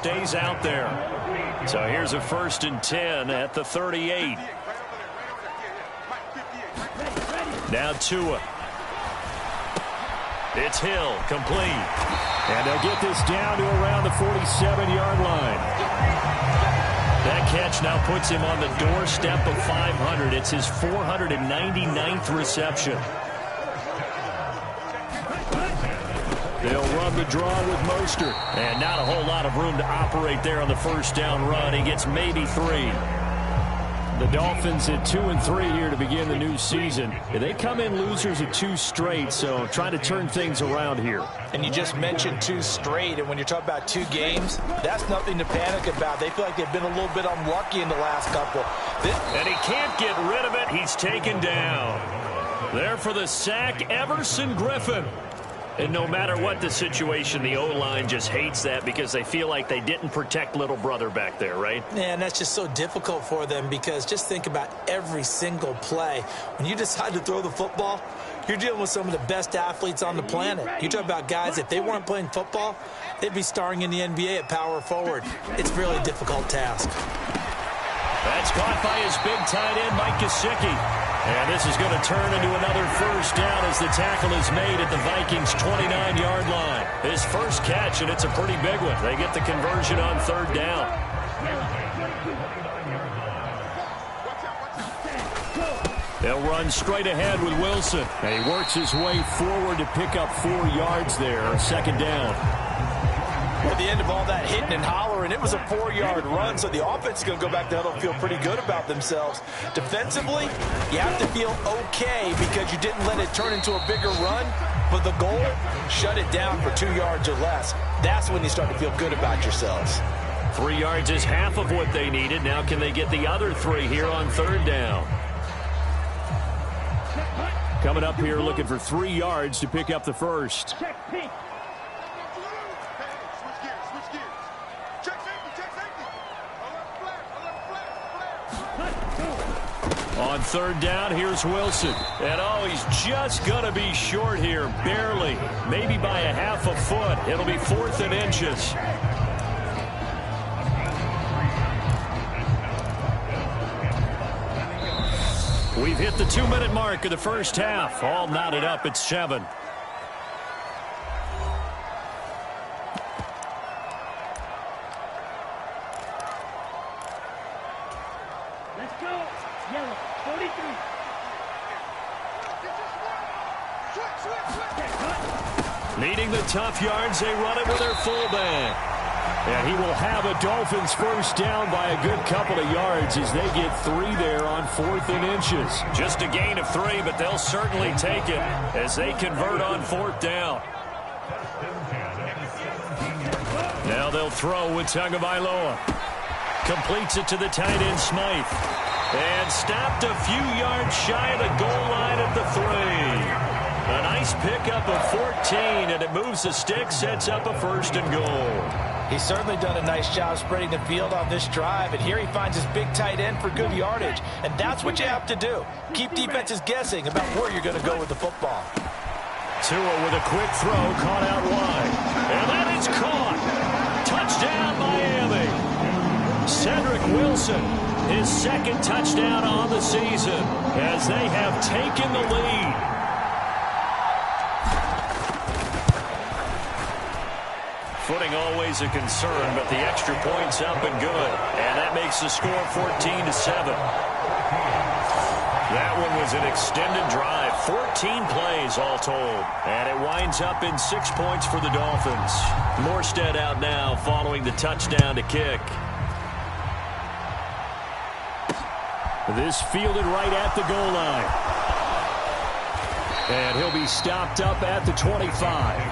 stays out there. So here's a 1st and 10 at the 38. Now Tua. It's Hill, complete. And they'll get this down to around the 47-yard line. That catch now puts him on the doorstep of 500. It's his 499th reception. They'll run the draw with Mostert. And not a whole lot of room to operate there on the 1st down run. He gets maybe 3. The Dolphins at 2-3 here to begin the new season. They come in losers of 2 straight, so trying to turn things around here. And you just mentioned 2 straight, and when you're talking about 2 games, that's nothing to panic about. They feel like they've been a little bit unlucky in the last couple. And he can't get rid of it. He's taken down. There for the sack, Everson Griffin. And no matter what the situation, the O-line just hates that because they feel like they didn't protect little brother back there, right? Yeah, and that's just so difficult for them because just think about every single play. When you decide to throw the football, you're dealing with some of the best athletes on the planet. You talk about guys, if they weren't playing football, they'd be starring in the NBA at power forward. It's really a difficult task. That's caught by his big tight end, Mike Gesicki. And this is going to turn into another 1st down as the tackle is made at the Vikings' 29-yard line. His first catch, and it's a pretty big one. They get the conversion on 3rd down. They'll run straight ahead with Wilson. And he works his way forward to pick up 4 yards there, 2nd down. At the end of all that hitting and hollering, it was a 4-yard run, so the offense is going to go back to huddle and feel pretty good about themselves. Defensively, you have to feel okay because you didn't let it turn into a bigger run, but the goal, shut it down for 2 yards or less. That's when you start to feel good about yourselves. 3 yards is half of what they needed. Now can they get the other 3 here on 3rd down? Coming up here looking for 3 yards to pick up the 1st. On 3rd down, here's Wilson. And, oh, he's just going to be short here, barely. Maybe by a half a foot. It'll be 4th and inches. We've hit the 2-minute mark of the 1st half. All knotted up at 7. Needing the tough yards, they run it with their fullback. And he will have a Dolphins 1st down by a good couple of yards as they get 3 there on 4th and inches. Just a gain of 3, but they'll certainly take it as they convert on 4th down. Now they'll throw with Tagovailoa. Completes it to the tight end, Smythe. And stopped a few yards shy of the goal line at the 3. A nice pickup of 14, and it moves the stick, sets up a 1st and goal. He's certainly done a nice job spreading the field on this drive, and here he finds his big tight end for good yardage. And that's what you have to do. Keep defenses guessing about where you're going to go with the football. Tua with a quick throw, caught out wide. And that is caught. Touchdown, Miami. Cedric Wilson, his 2nd touchdown on the season as they have taken the lead. Footing always a concern, but the extra point's up and good. And that makes the score 14-7. That one was an extended drive, 14 plays all told. And it winds up in 6 points for the Dolphins. Morstead out now following the touchdown to kick. This fielded right at the goal line. And he'll be stopped up at the 25.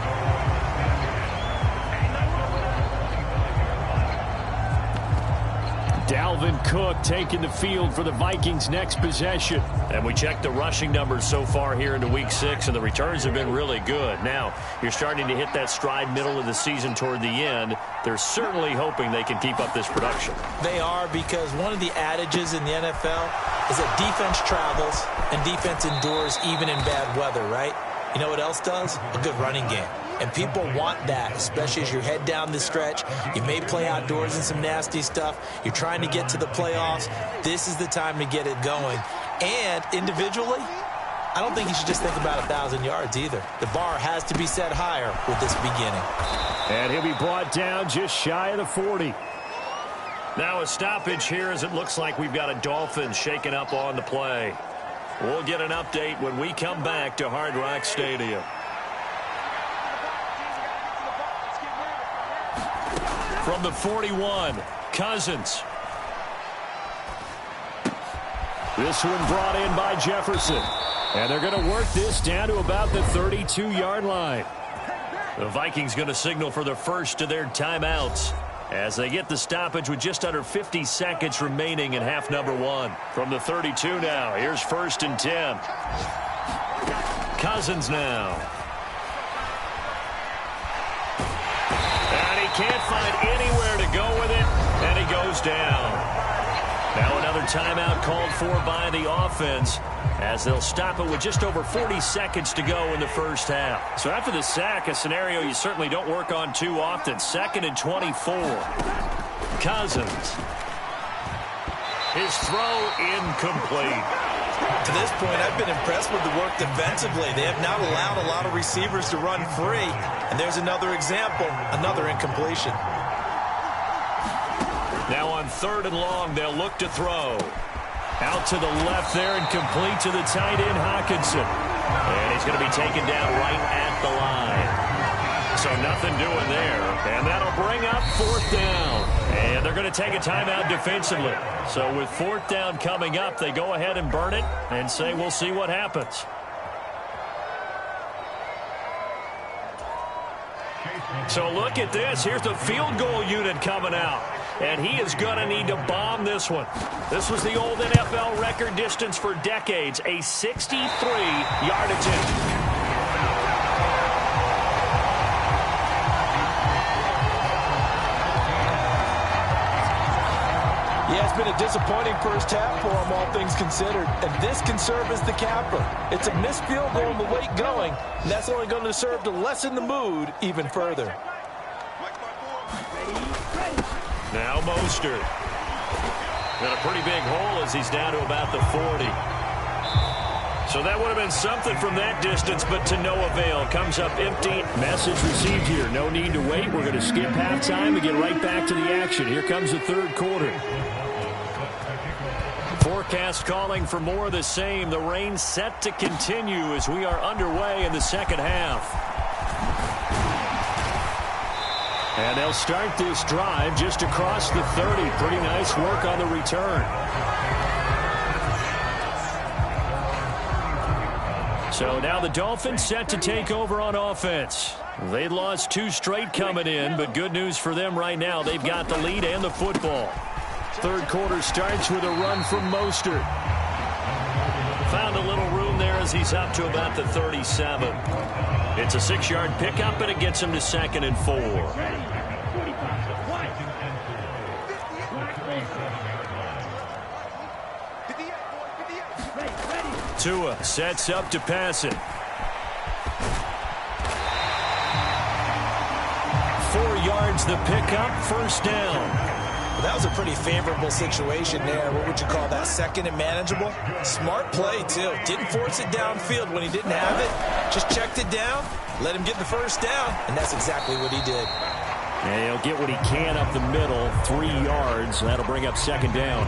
Dalvin Cook taking the field for the Vikings' next possession. And we checked the rushing numbers so far here into Week 6, and the returns have been really good. Now, you're starting to hit that stride middle of the season toward the end. They're certainly hoping they can keep up this production. They are, because one of the adages in the NFL is that defense travels and defense endures even in bad weather, right? You know what else does? A good running game. and people want that, especially as you head down the stretch. You may play outdoors in some nasty stuff. You're trying to get to the playoffs. This is the time to get it going. And individually, I don't think you should just think about 1,000 yards either. The bar has to be set higher with this beginning. And he'll be brought down just shy of the 40. Now a stoppage here as it looks like we've got a Dolphins shaking up on the play. We'll get an update when we come back to Hard Rock Stadium. From the 41, Cousins. This one brought in by Jefferson. And they're going to work this down to about the 32-yard line. The Vikings going to signal for the first of their timeouts as they get the stoppage with just under 50 seconds remaining in half number 1. From the 32 now, here's 1st and 10. Cousins now. And he can't find anywhere to go with it, and he goes down. Now another timeout called for by the offense as they'll stop it with just over 40 seconds to go in the first half. So after the sack, a scenario you certainly don't work on too often. 2nd and 24. Cousins. His throw incomplete. To this point, I've been impressed with the work defensively. They have not allowed a lot of receivers to run free. And there's another example, another incompletion. Now on 3rd and long, they'll look to throw. Out to the left there and complete to the tight end, Hockenson. And he's going to be taken down right at the line. So nothing doing there. And that'll bring up 4th down. And they're going to take a timeout defensively. So with 4th down coming up, they go ahead and burn it and say we'll see what happens. So look at this. Here's the field goal unit coming out. And he is going to need to bomb this one. This was the old NFL record distance for decades, a 63-yard attempt. Yeah, it's been a disappointing first half for him, all things considered. And this can serve as the capper. It's a missed field goal in the late going, and that's only going to serve to lessen the mood even further. Now Mostert. Got a pretty big hole as he's down to about the 40. So that would have been something from that distance, but to no avail. Comes up empty. Message received here. No need to wait. We're going to skip halftime and get right back to the action. Here comes the 3rd quarter. Forecast calling for more of the same. The rain set to continue as we are underway in the 2nd half. And they'll start this drive just across the 30. Pretty nice work on the return. So now the Dolphins set to take over on offense. They lost 2 straight coming in, but good news for them right now. They've got the lead and the football. 3rd quarter starts with a run from Mostert. Found a little room there as he's up to about the 37. It's a 6-yard pickup, and it gets him to 2nd and 4. Tua sets up to pass it. 4 yards the pickup, 1st down. That was a pretty favorable situation there. What would you call that? 2nd and manageable? Smart play, too. Didn't force it downfield when he didn't have it. Just checked it down, let him get the 1st down, and that's exactly what he did. And he'll get what he can up the middle, 3 yards. That'll bring up 2nd down.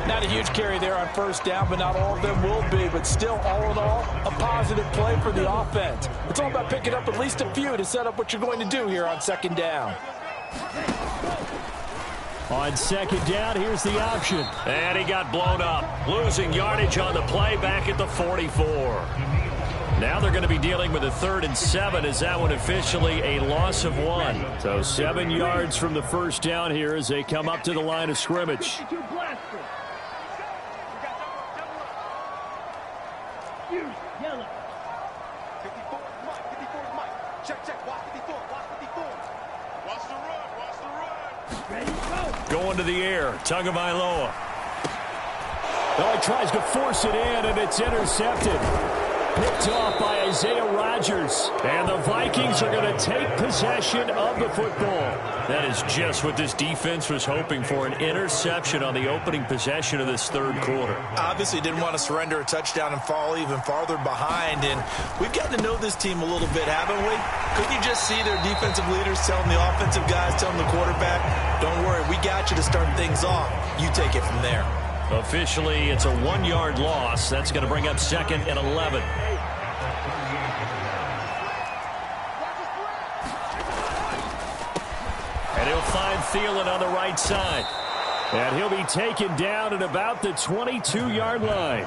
Not a huge carry there on 1st down, but not all of them will be. But still, all in all, a positive play for the offense. It's all about picking up at least a few to set up what you're going to do here on 2nd down. On 2nd down, here's the option. And he got blown up. Losing yardage on the play back at the 44. Now they're going to be dealing with a 3rd and 7 as that one officially a loss of 1. So 7 yards from the 1st down here as they come up to the line of scrimmage. Going to the air, Tagovailoa. Oh, he tries to force it in, and it's intercepted. Picked off by Isaiah Rodgers. And the Vikings are going to take possession of the football. That is just what this defense was hoping for, an interception on the opening possession of this third quarter. Obviously didn't want to surrender a touchdown and fall even farther behind. And we've gotten to know this team a little bit, haven't we? Couldn't you just see their defensive leaders telling the offensive guys, telling the quarterback, don't worry, we got you to start things off. You take it from there. Officially, it's a 1-yard loss. That's going to bring up 2nd and 11. And he'll find Thielen on the right side. And he'll be taken down at about the 22-yard line.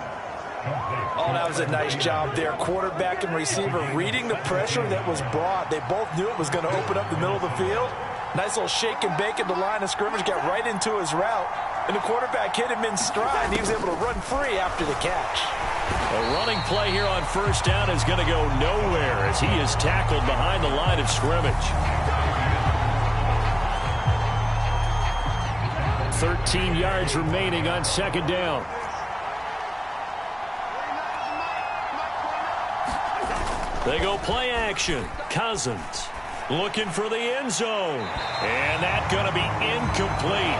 Oh, that was a nice job there. Quarterback and receiver reading the pressure that was brought. They both knew it was going to open up the middle of the field. Nice little shake and bake at the line of scrimmage, got right into his route. And the quarterback hit him in stride, and he was able to run free after the catch. A running play here on first down is going to go nowhere as he is tackled behind the line of scrimmage. 13 yards remaining on 2nd down. They go play action. Cousins looking for the end zone. And that's going to be incomplete.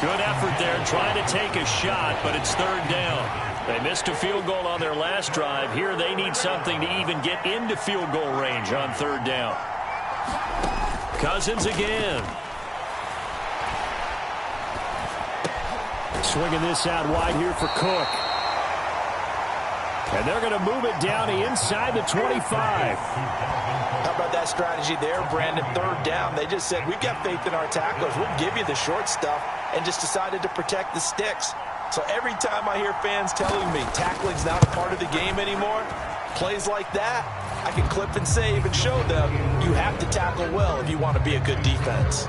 Good effort there trying to take a shot, but it's 3rd down. They missed a field goal on their last drive. Here they need something to even get into field goal range on 3rd down. Cousins again. Swinging this out wide here for Cook. And they're going to move it down inside the 25. How about that strategy there, Brandon? 3rd down. They just said, we've got faith in our tacklers. We'll give you the short stuff, and just decided to protect the sticks. So every time I hear fans telling me tackling's not a part of the game anymore, plays like that, I can clip and save and show them you have to tackle well if you want to be a good defense.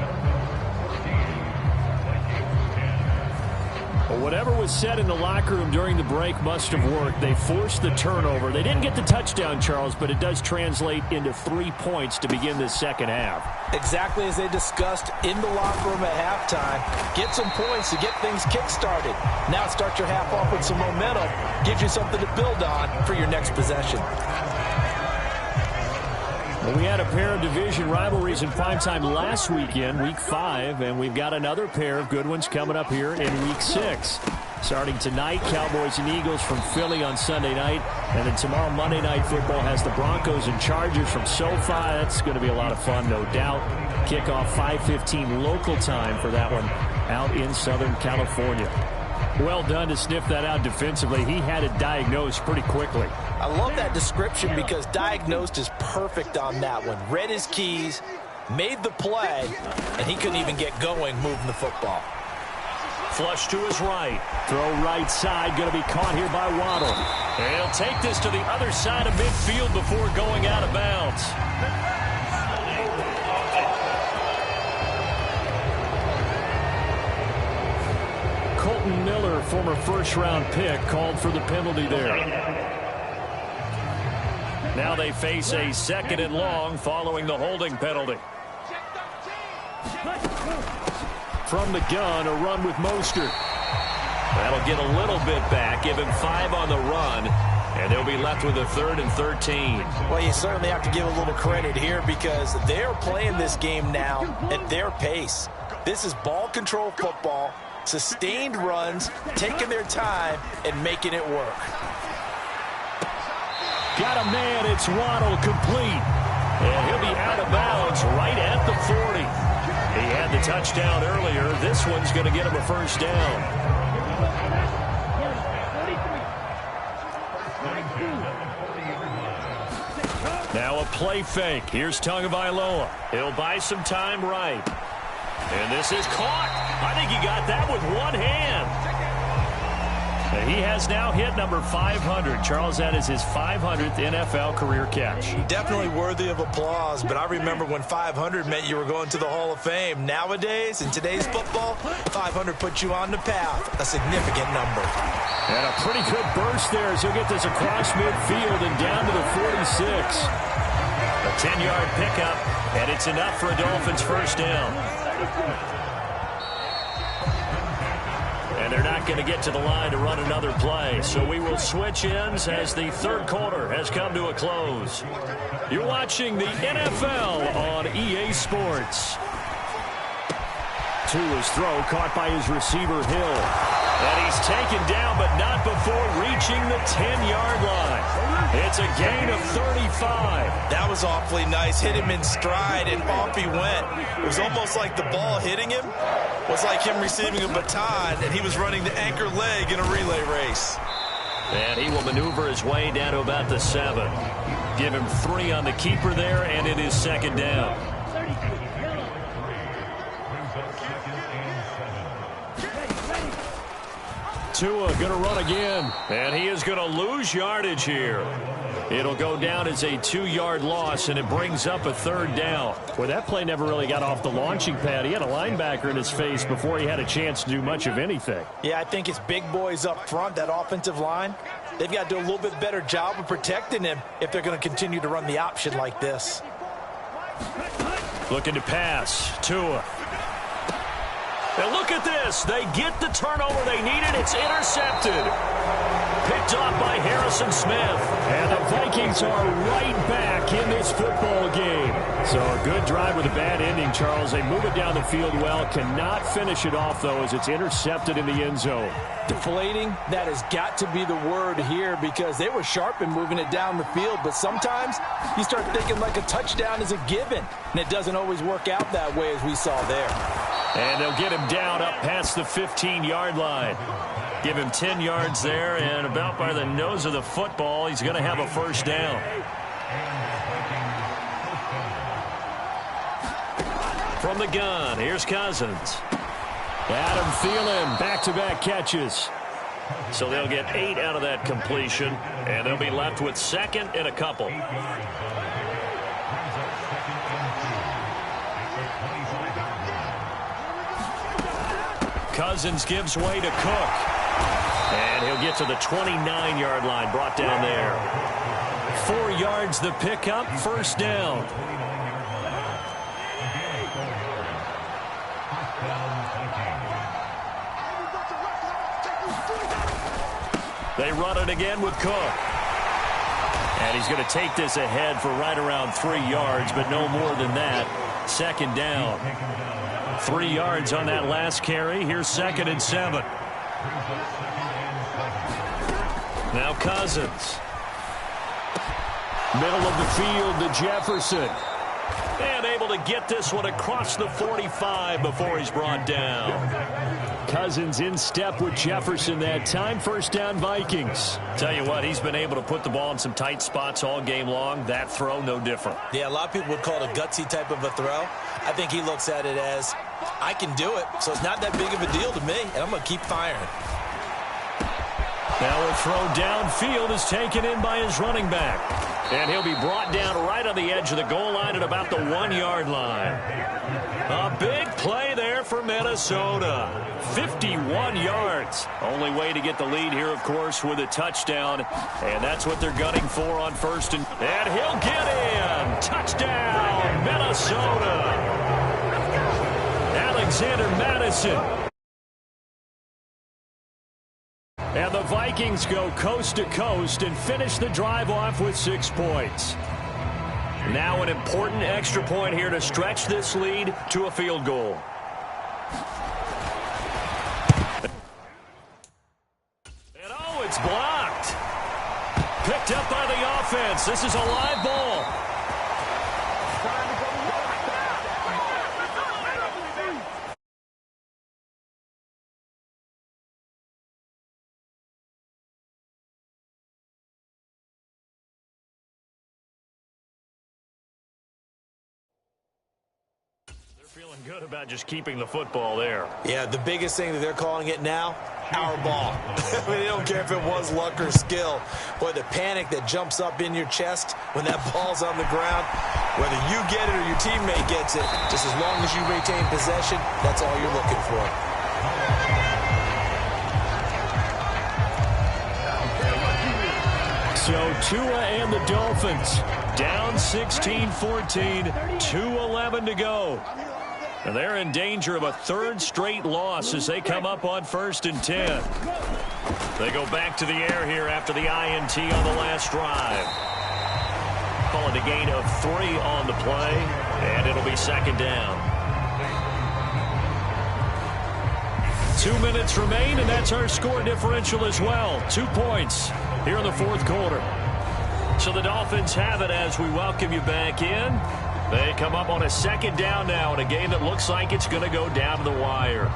Well, whatever was said in the locker room during the break must have worked. They forced the turnover. They didn't get the touchdown, Charles, but it does translate into 3 points to begin this second half. Exactly as they discussed in the locker room at halftime. Get some points to get things kick-started. Now start your half off with some momentum. Gives you something to build on for your next possession. Well, we had a pair of division rivalries in primetime last weekend, Week 5, and we've got another pair of good ones coming up here in Week 6. Starting tonight, Cowboys and Eagles from Philly on Sunday night, and then tomorrow Monday Night Football has the Broncos and Chargers from SoFi. That's going to be a lot of fun, no doubt. Kickoff 5:15 local time for that one out in Southern California. Well done to sniff that out defensively. He had it diagnosed pretty quickly. I love that description because diagnosed is perfect on that one. Read his keys, made the play, and he couldn't even get going moving the football. Flush to his right. Throw right side, going to be caught here by Waddle. And he'll take this to the other side of midfield before going out of bounds. Colton Miller, former first-round pick, called for the penalty there. Now they face a 2nd and long following the holding penalty. From the gun, a run with Mostert. That'll get a little bit back, give him 5 on the run, and they'll be left with a 3rd and 13. Well, you certainly have to give a little credit here because they're playing this game now at their pace. This is ball control football, sustained runs, taking their time, and making it work. Got a man, it's Waddle, complete. And he'll be out of bounds right at the 40. He had the touchdown earlier. This one's going to get him a first down. Now a play fake. Here's Tagovailoa. He'll buy some time right. And this is caught. I think he got that with one hand. He has now hit number 500. Charles, that is his 500th NFL career catch. Definitely worthy of applause, but I remember when 500 meant you were going to the Hall of Fame. Nowadays, in today's football, 500 puts you on the path, a significant number. And a pretty good burst there as he'll get this across midfield and down to the 46. A 10-yard pickup, and it's enough for a Dolphins first down. And they're not looking to get to the line to run another play. So we will switch ends as the third quarter has come to a close. You're watching the NFL on EA Sports. Tua's throw caught by his receiver, Hill. And he's taken down, but not before reaching the 10-yard line. It's a gain of 35. That was awfully nice. Hit him in stride, and off he went. It was almost like the ball hitting him was like him receiving a baton, and he was running the anchor leg in a relay race. And he will maneuver his way down to about the 7. Give him 3 on the keeper there, and it is second down. Tua going to run again, and he is going to lose yardage here. It'll go down as a 2-yard loss, and it brings up a third down. Well, that play never really got off the launching pad. He had a linebacker in his face before he had a chance to do much of anything. Yeah, I think it's big boys up front, that offensive line. They've got to do a little bit better job of protecting him if they're going to continue to run the option like this. Looking to pass. Tua. And look at this. They get the turnover they needed. It's intercepted. Picked off by Harrison Smith. And the Vikings are right back in this football game. So a good drive with a bad ending, Charles. They move it down the field well. Cannot finish it off, though, as it's intercepted in the end zone. Deflating, that has got to be the word here, because they were sharp in moving it down the field. But sometimes you start thinking like a touchdown is a given, and it doesn't always work out that way, as we saw there. And they'll get him down up past the 15-yard line. Give him 10 yards there, and about by the nose of the football, he's going to have a first down. From the gun, here's Cousins. Adam Thielen, back-to-back catches. So they'll get 8 out of that completion, and they'll be left with second and a couple. Cousins gives way to Cook. And he'll get to the 29-yard line, brought down there. 4 yards the pickup, first down. They run it again with Cook. And he's going to take this ahead for right around 3 yards, but no more than that. Second down. 3 yards on that last carry. Here's second and 7. Now Cousins. Middle of the field to Jefferson. And able to get this one across the 45 before he's brought down. Cousins in step with Jefferson that time. First down, Vikings. Tell you what, he's been able to put the ball in some tight spots all game long. That throw, no different. Yeah, a lot of people would call it a gutsy type of a throw. I think he looks at it as, I can do it, so it's not that big of a deal to me, and I'm going to keep firing. Now a throw downfield is taken in by his running back. And he'll be brought down right on the edge of the goal line at about the 1-yard line. A big play there for Minnesota. 51 yards. Only way to get the lead here, of course, with a touchdown. And that's what they're gunning for on first. And he'll get in. Touchdown, Minnesota. Alexander Madison. And the Vikings go coast to coast and finish the drive off with 6 points. Now an important extra point here to stretch this lead to a field goal. And oh, it's blocked. Picked up by the offense. This is a live ball. Feeling good about just keeping the football there. Yeah, the biggest thing that they're calling it now, our ball. I mean, they don't care if it was luck or skill. Boy, the panic that jumps up in your chest when that ball's on the ground, whether you get it or your teammate gets it, just as long as you retain possession, that's all you're looking for. So Tua and the Dolphins down 16-14, 2:11 to go. And they're in danger of a third straight loss as they come up on 1st and 10. They go back to the air here after the INT on the last drive. Call it a gain of 3 on the play, and it'll be 2nd down. 2 minutes remain, and that's our score differential as well. 2 points here in the 4th quarter. So the Dolphins have it as we welcome you back in. They come up on a 2nd down now in a game that looks like it's going to go down to the wire.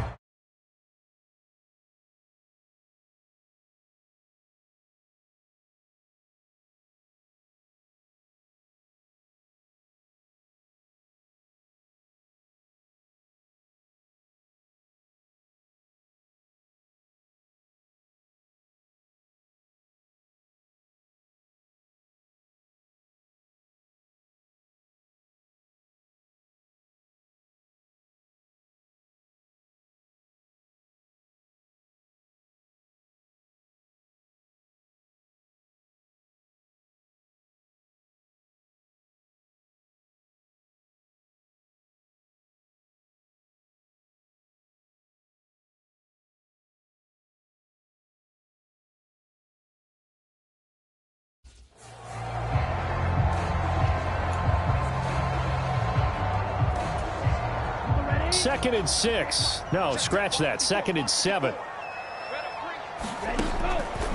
Second and 6. No, scratch that. 2nd and 7.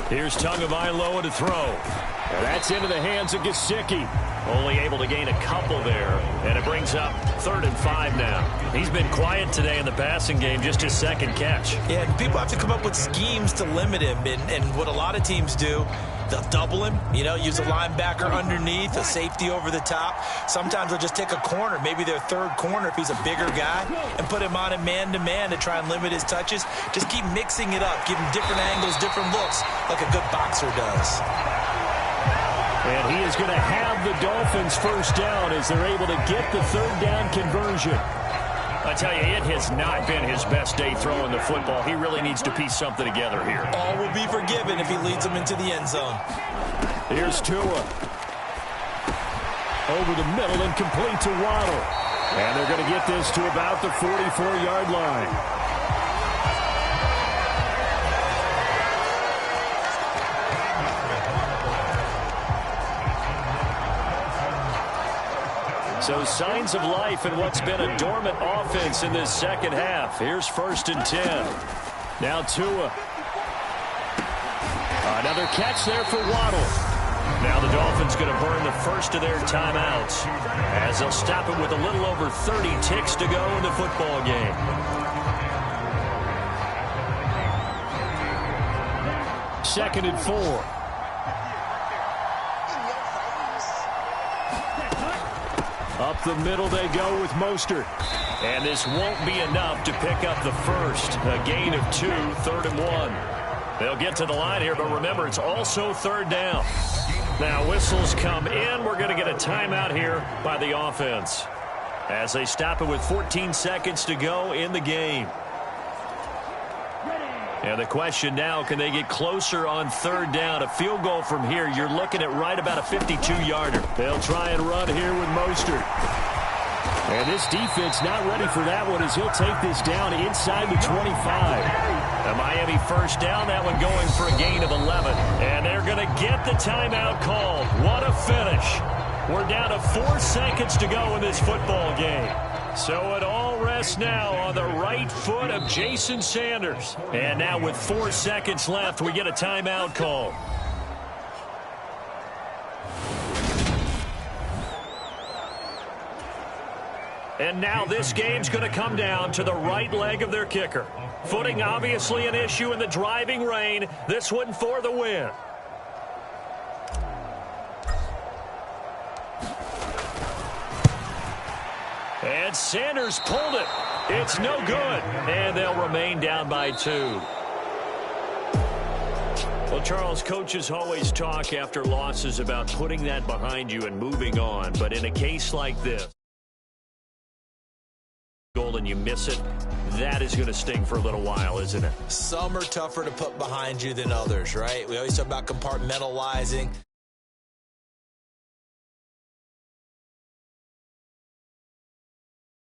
Here's Tagovailoa to throw. And that's into the hands of Gesicki. Only able to gain a couple there. And it brings up 3rd and 5 now. He's been quiet today in the passing game, just his 2nd catch. Yeah, and people have to come up with schemes to limit him. And what a lot of teams do, they'll double him, use a linebacker underneath, a safety over the top. Sometimes they'll just take a corner, maybe their 3rd corner if he's a bigger guy, and put him on a man-to-man to try and limit his touches. Just keep mixing it up, give him different angles, different looks, like a good boxer does. And he is going to have the Dolphins 1st down as they're able to get the 3rd down conversion. I tell you, it has not been his best day throwing the football. He really needs to piece something together here. All will be forgiven if he leads them into the end zone. Here's Tua. Over the middle and complete to Waddle. And they're going to get this to about the 44-yard line. So signs of life in what's been a dormant offense in this 2nd half. Here's 1st and 10. Now Tua. Another catch there for Waddle. Now the Dolphins going to burn the first of their timeouts as they'll stop it with a little over 30 ticks to go in the football game. Second and 4. Up the middle they go with Mostert. And this won't be enough to pick up the first. A gain of 2, 3rd and 1. They'll get to the line here, but remember, it's also 3rd down. Now whistles come in. We're going to get a timeout here by the offense as they stop it with 14 seconds to go in the game. And the question now, can they get closer on 3rd down? A field goal from here, you're looking at right about a 52-yarder. They'll try and run here with Mostert. And this defense not ready for that one as he'll take this down inside the 25. The Miami 1st down, that one going for a gain of 11. And they're going to get the timeout called. What a finish. We're down to 4 seconds to go in this football game. So it all rests now on the right foot of Jason Sanders. And now with 4 seconds left, we get a timeout call. And now this game's going to come down to the right leg of their kicker. Footing obviously an issue in the driving rain. This one for the win. And Sanders pulled it. It's no good. And they'll remain down by 2. Well, Charles, coaches always talk after losses about putting that behind you and moving on. But in a case like this, goal and you miss it, that is going to sting for a little while, isn't it? Some are tougher to put behind you than others, right? We always talk about compartmentalizing.